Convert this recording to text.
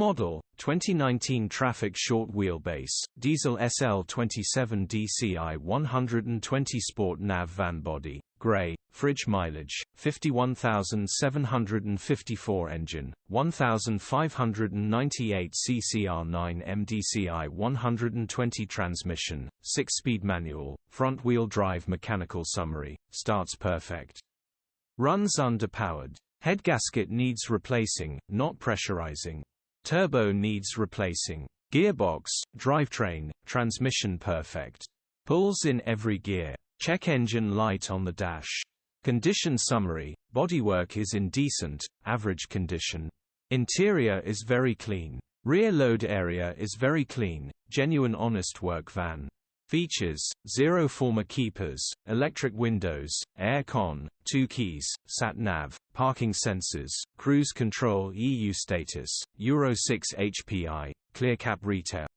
model, 2019 TRAFIC short wheelbase, diesel SL27 dCi 120 Sport Nav van body, grey, fridge mileage, 51,754 engine, 1,598 cc R9M DCI 120 transmission, 6-speed manual, front-wheel drive mechanical summary, starts perfect. Runs underpowered. Headgasket needs replacing, not pressurising. Turbo needs replacing. Gearbox, drivetrain, transmission perfect. Pulls in every gear. Check engine light on the dash. Condition summary, bodywork is in decent, average condition. Interior is very clean. Rear load area is very clean, genuine honest work van. Features: 0 former keepers, electric windows, air con, 2 keys, sat-nav, parking sensors, cruise control EU status, Euro 6 HPI, clear cap retail.